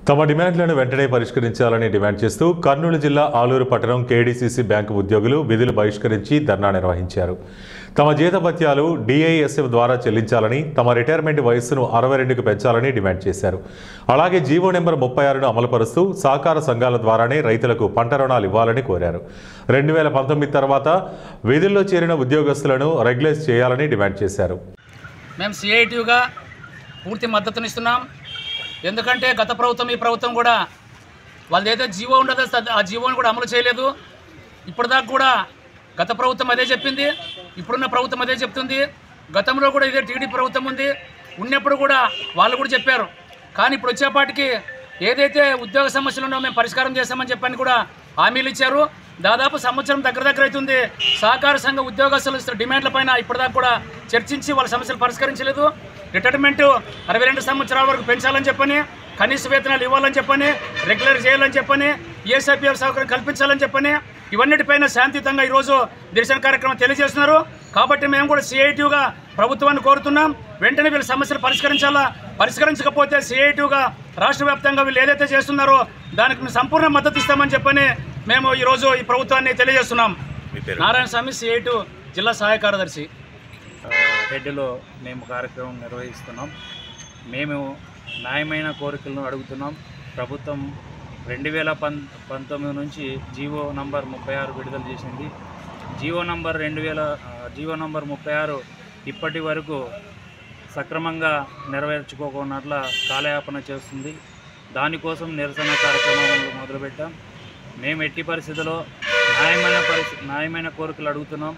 తమ డిమాండ్లను వెంటనే పరిష్కరించాలని డిమాండ్ చేస్తూ కర్నూలు జిల్లా ఆలూరు పట్టణం కేడీసీసీ బ్యాంకు ఉద్యోగులు విధులు బహిష్కరించి ధర్నా నిర్వహించారు. తమ జీతభత్యాలు డిఐఎస్ఎఫ్ ద్వారా చెల్లించాలని, తమ రిటైర్మెంట్ వయస్సును 62కు పెంచాలని డిమాండ్ చేశారు. అలాగే జీవో నెంబర్ 36ను అమలుపరుస్తూ సహకార సంఘాల ద్వారానే రైతులకు పంట రుణాలు ఇవ్వాలని కోరారు. 2019 తర్వాత విధుల్లో చేరిన ఉద్యోగస్తులను రెగ్యులైజ్ చేయాలని డిమాండ్ చేశారు. మేము సిఐటిగా పూర్తి మద్దతునిస్తున్నాం. ఎందుకంటే గత ప్రభుత్వం ఈ ప్రభుత్వం కూడా వాళ్ళు ఏదో జీవో ఉండదో ఆ జీవోని కూడా అమలు చేయలేదు. ఇప్పటిదాకా కూడా గత ప్రభుత్వం అదే చెప్పింది, ఇప్పుడున్న ప్రభుత్వం అదే చెప్తుంది. గతంలో కూడా ఇదే టీడీ ప్రభుత్వం ఉంది, ఉన్నప్పుడు కూడా వాళ్ళు కూడా చెప్పారు. కానీ ఇప్పుడు వచ్చేపాటికి ఏదైతే ఉద్యోగ సమస్యలు ఉన్నాయో మేము పరిష్కారం చేస్తామని చెప్పని కూడా హామీలు ఇచ్చారు. దాదాపు సంవత్సరం దగ్గర అవుతుంది. సహకార సంఘ ఉద్యోగస్తుల డిమాండ్ల పైన ఇప్పటిదాకా కూడా చర్చించి వాళ్ళ సమస్యలు పరిష్కరించలేదు. రిటైర్మెంట్ 62 సంవత్సరాల వరకు పెంచాలని చెప్పని, కనీస వేతనాలు ఇవ్వాలని చెప్పని, రెగ్యులర్ చేయాలని చెప్పని, ఈఎస్ఐపిఎఫ్ సౌకర్యం కల్పించాలని చెప్పని, ఇవన్నిటిపైన శాంతియుతంగా ఈరోజు నిరసన కార్యక్రమం తెలియజేస్తున్నారు. కాబట్టి మేము కూడా సిఐటిగా ప్రభుత్వాన్ని కోరుతున్నాం, వెంటనే వీళ్ళ సమస్యలు పరిష్కరించాలా. పరిష్కరించకపోతే సిఐటిగా రాష్ట్ర వ్యాప్తంగా వీళ్ళు ఏదైతే చేస్తున్నారో దానికి మేము సంపూర్ణ మద్దతు ఇస్తామని చెప్పని మేము ఈరోజు ఈ ప్రభుత్వాన్ని తెలియజేస్తున్నాం. నారాయణ స్వామి, సిఐటి జిల్లా సహాయ కార్యదర్శి. హెడ్లో మేము కార్యక్రమం నిర్వహిస్తున్నాం. మేము న్యాయమైన కోరికలను అడుగుతున్నాం. ప్రభుత్వం 2019 నుంచి జీవో నంబర్ 36 విడుదల చేసింది. జీవో నంబర్ 36 ఇప్పటి వరకు సక్రమంగా నెరవేర్చుకోకున్నట్ల కాలయాపన చేస్తుంది. దానికోసం నిరసన కార్యక్రమాలు మొదలుపెట్టాం. మేము ఎట్టి పరిస్థితుల్లో న్యాయమైన కోరికలు అడుగుతున్నాం.